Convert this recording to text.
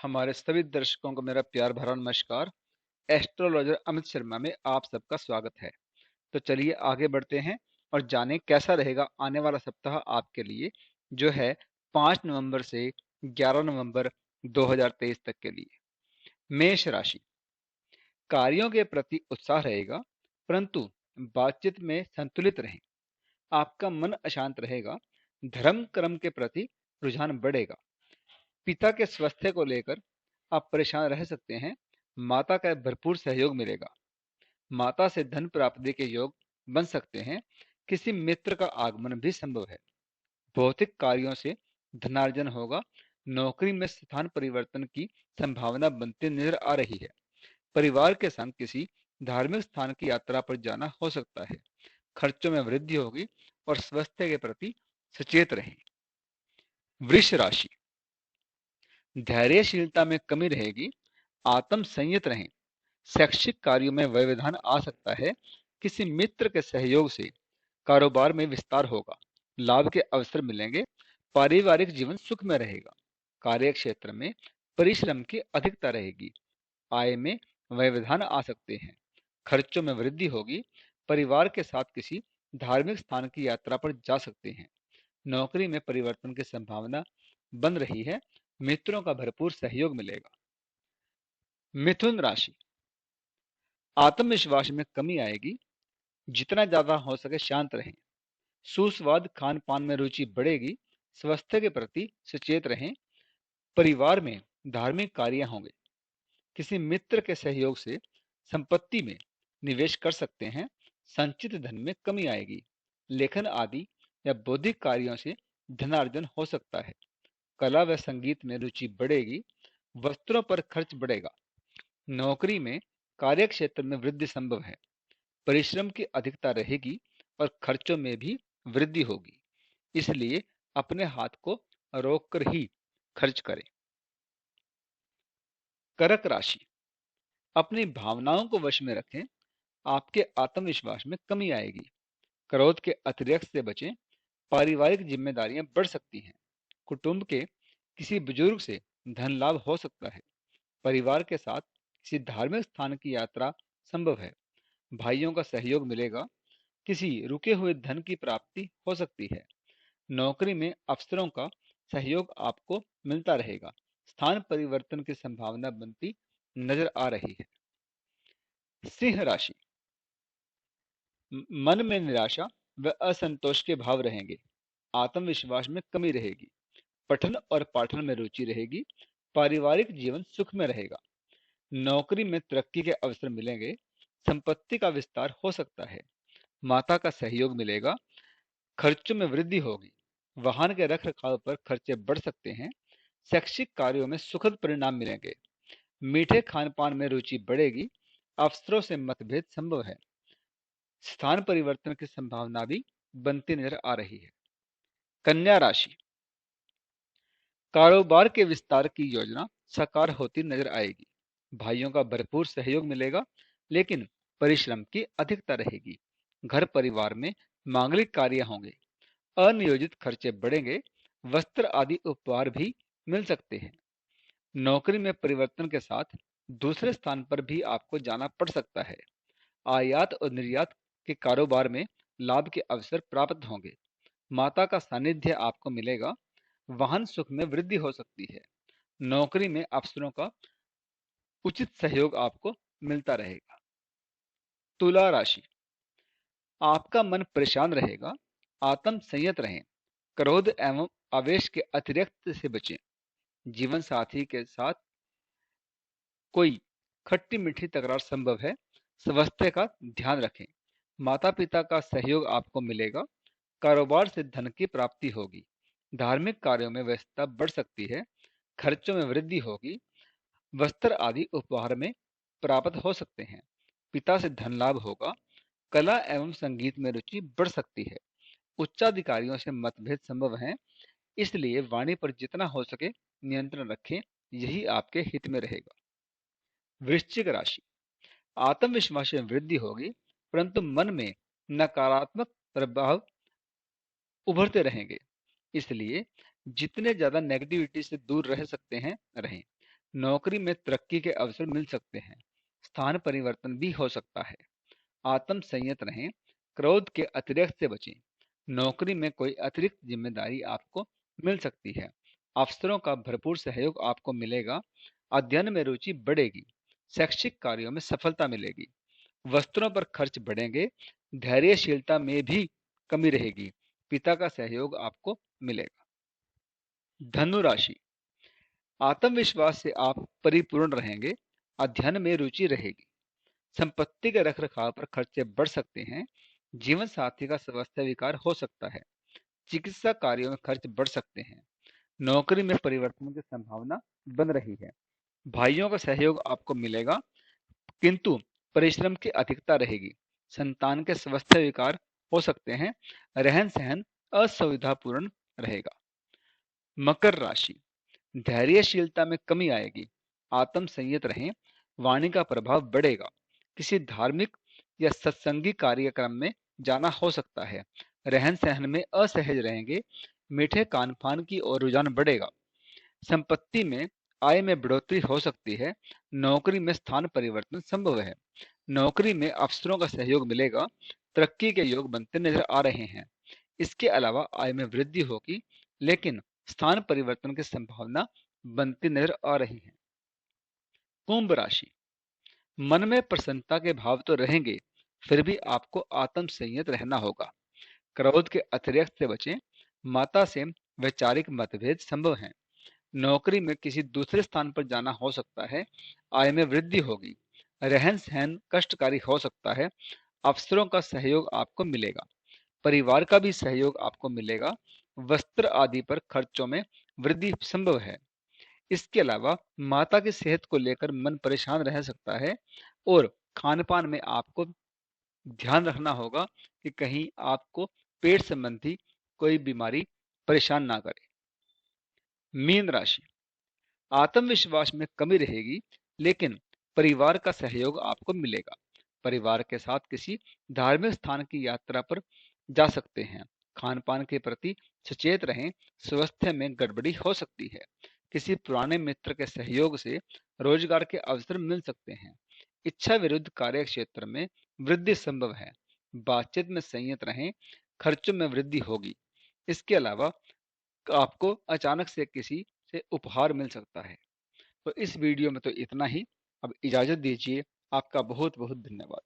हमारे सभी दर्शकों को मेरा प्यार भरा नमस्कार। एस्ट्रोलॉजर अमित शर्मा में आप सबका स्वागत है। तो चलिए आगे बढ़ते हैं और जानें कैसा रहेगा आने वाला सप्ताह आपके लिए, जो है 5 नवंबर से 11 नवंबर 2023 तक के लिए। मेष राशि। कार्यों के प्रति उत्साह रहेगा, परंतु बातचीत में संतुलित रहें। आपका मन अशांत रहेगा। धर्म कर्म के प्रति रुझान बढ़ेगा। पिता के स्वास्थ्य को लेकर आप परेशान रह सकते हैं। माता का भरपूर सहयोग मिलेगा। माता से धन प्राप्ति के योग बन सकते हैं। किसी मित्र का आगमन भी संभव है। भौतिक कार्यों से धनार्जन होगा। नौकरी में स्थान परिवर्तन की संभावना बनती नजर आ रही है। परिवार के संग किसी धार्मिक स्थान की यात्रा पर जाना हो सकता है। खर्चों में वृद्धि होगी और स्वास्थ्य के प्रति सचेत रहें। वृष राशि। धैर्यशीलता में कमी रहेगी। आत्म संयत रहें। शैक्षिक कार्यों में व्यवधान आ सकता है। किसी मित्र के सहयोग से कारोबार में विस्तार होगा। लाभ के अवसर मिलेंगे। पारिवारिक जीवन सुख में रहेगा। कार्य क्षेत्र में परिश्रम की अधिकता रहेगी। आय में व्यवधान आ सकते हैं। खर्चों में वृद्धि होगी। परिवार के साथ किसी धार्मिक स्थान की यात्रा पर जा सकते हैं। नौकरी में परिवर्तन की संभावना बन रही है। मित्रों का भरपूर सहयोग मिलेगा। मिथुन राशि। आत्मविश्वास में कमी आएगी। जितना ज्यादा हो सके शांत रहें। सुस्वाद खान पान में रुचि बढ़ेगी। स्वास्थ्य के प्रति सचेत रहें। परिवार में धार्मिक कार्य होंगे। किसी मित्र के सहयोग से संपत्ति में निवेश कर सकते हैं। संचित धन में कमी आएगी। लेखन आदि या बौद्धिक कार्यों से धनार्जन हो सकता है। कला व संगीत में रुचि बढ़ेगी। वस्त्रों पर खर्च बढ़ेगा। नौकरी में कार्य क्षेत्र में वृद्धि संभव है। परिश्रम की अधिकता रहेगी और खर्चों में भी वृद्धि होगी। इसलिए अपने हाथ को रोककर ही खर्च करें। कर्क राशि। अपनी भावनाओं को वश में रखें। आपके आत्मविश्वास में कमी आएगी। क्रोध के अतिरेक से बचें। पारिवारिक जिम्मेदारियां बढ़ सकती हैं। कुटुंब के किसी बुजुर्ग से धन लाभ हो सकता है। परिवार के साथ किसी धार्मिक स्थान की यात्रा संभव है। भाइयों का सहयोग मिलेगा। किसी रुके हुए धन की प्राप्ति हो सकती है। नौकरी में अफसरों का सहयोग आपको मिलता रहेगा। स्थान परिवर्तन की संभावना बनती नजर आ रही है। सिंह राशि। मन में निराशा व असंतोष के भाव रहेंगे। आत्मविश्वास में कमी रहेगी। पठन और पाठन में रुचि रहेगी। पारिवारिक जीवन सुख में रहेगा। नौकरी में तरक्की के अवसर मिलेंगे। संपत्ति का विस्तार हो सकता है। माता का सहयोग मिलेगा। खर्चों में वृद्धि होगी। वाहन के रख रखाव पर खर्चे बढ़ सकते हैं। शैक्षिक कार्यों में सुखद परिणाम मिलेंगे। मीठे खान पान में रुचि बढ़ेगी। अफसरों से मतभेद संभव है। स्थान परिवर्तन की संभावना भी बनती नजर आ रही है। कन्या राशि। कारोबार के विस्तार की योजना साकार होती नजर आएगी। भाइयों का भरपूर सहयोग मिलेगा, लेकिन परिश्रम की अधिकता रहेगी। घर परिवार में मांगलिक कार्य होंगे। अनियोजित खर्चे बढ़ेंगे। वस्त्र आदि उपहार भी मिल सकते हैं। नौकरी में परिवर्तन के साथ दूसरे स्थान पर भी आपको जाना पड़ सकता है। आयात और निर्यात के कारोबार में लाभ के अवसर प्राप्त होंगे। माता का सानिध्य आपको मिलेगा। वाहन सुख में वृद्धि हो सकती है। नौकरी में अफसरों का उचित सहयोग आपको मिलता रहेगा। तुला राशि। आपका मन परेशान रहेगा। आत्म संयत रहें। क्रोध एवं आवेश के अतिरिक्त से बचें। जीवन साथी के साथ कोई खट्टी मीठी तकरार संभव है। स्वास्थ्य का ध्यान रखें। माता पिता का सहयोग आपको मिलेगा। कारोबार से धन की प्राप्ति होगी। धार्मिक कार्यों में व्यस्तता बढ़ सकती है। खर्चों में वृद्धि होगी। वस्त्र आदि उपहार में प्राप्त हो सकते हैं। पिता से धन लाभ होगा। कला एवं संगीत में रुचि बढ़ सकती है। उच्चाधिकारियों से मतभेद संभव है। इसलिए वाणी पर जितना हो सके नियंत्रण रखें। यही आपके हित में रहेगा। वृश्चिक राशि। आत्मविश्वास में वृद्धि होगी, परंतु मन में नकारात्मक प्रभाव उभरते रहेंगे। इसलिए जितने ज्यादा नेगेटिविटी से दूर रह सकते हैं रहें। नौकरी में तरक्की के अवसर मिल सकते हैं। स्थान परिवर्तन भी हो सकता है। आत्म संयत रहें, क्रोध के अतिरेक से बचें। नौकरी में कोई अतिरिक्त जिम्मेदारी आपको मिल सकती है। अफसरों का भरपूर सहयोग आपको मिलेगा। अध्ययन में रुचि बढ़ेगी। शैक्षिक कार्यों में सफलता मिलेगी। वस्त्रों पर खर्च बढ़ेंगे। धैर्यशीलता में भी कमी रहेगी। पिता का सहयोग आपको मिलेगा। धनु राशि, आत्मविश्वास से आप परिपूर्ण रहेंगे। अध्ययन में रुचि रहेगी। संपत्ति के रखरखाव पर खर्चे बढ़ सकते हैं। जीवन साथी का स्वास्थ्य विकार हो सकता है। चिकित्सा कार्यों में खर्च बढ़ सकते हैं। नौकरी में परिवर्तन की संभावना बन रही है। भाइयों का सहयोग आपको मिलेगा, किंतु परिश्रम की अधिकता रहेगी। संतान के स्वास्थ्य विकार हो सकते हैं। रहन सहन असुविधापूर्ण रहेगा। मकर राशि, धैर्यशीलता में कमी आएगी। आत्म संयत रहें। वाणी का प्रभाव बढ़ेगा। किसी धार्मिक या सत्संगी कार्यक्रम में जाना हो सकता है। रहन सहन में असहज रहेंगे। मीठे खान पान की ओर रुझान बढ़ेगा। संपत्ति में आय में बढ़ोतरी हो सकती है। नौकरी में स्थान परिवर्तन संभव है। नौकरी में अफसरों का सहयोग मिलेगा। तरक्की के योग बनते नजर आ रहे हैं। इसके अलावा आय में वृद्धि होगी, लेकिन स्थान परिवर्तन की संभावना बनती नजर आ रही है। कुंभ राशि, मन में प्रसन्नता के भाव तो रहेंगे, फिर भी आपको आत्म संयत रहना होगा। क्रोध के अतिरेक से बचें। माता से वैचारिक मतभेद संभव हैं। नौकरी में किसी दूसरे स्थान पर जाना हो सकता है। आय में वृद्धि होगी। रहन सहन कष्टकारी हो सकता है। अफसरों का सहयोग आपको मिलेगा। परिवार का भी सहयोग आपको मिलेगा। वस्त्र आदि पर खर्चों में वृद्धि संभव है। इसके अलावा माता की सेहत को लेकर मन परेशान रह सकता है, और खान पान में आपको ध्यान रखना होगा कि कहीं आपको पेट संबंधी कोई बीमारी परेशान ना करे। मीन राशि, आत्मविश्वास में कमी रहेगी, लेकिन परिवार का सहयोग आपको मिलेगा। परिवार के साथ किसी धार्मिक स्थान की यात्रा पर जा सकते हैं। खान पान के प्रति सचेत रहें। स्वास्थ्य में गड़बड़ी हो सकती है। किसी पुराने मित्र के सहयोग से रोजगार के अवसर मिल सकते हैं। इच्छा विरुद्ध कार्य क्षेत्र में वृद्धि संभव है। बातचीत में संयत रहें। खर्चों में वृद्धि होगी। इसके अलावा आपको अचानक से किसी से उपहार मिल सकता है। तो इस वीडियो में तो इतना ही। अब इजाजत दीजिए। आपका बहुत बहुत धन्यवाद।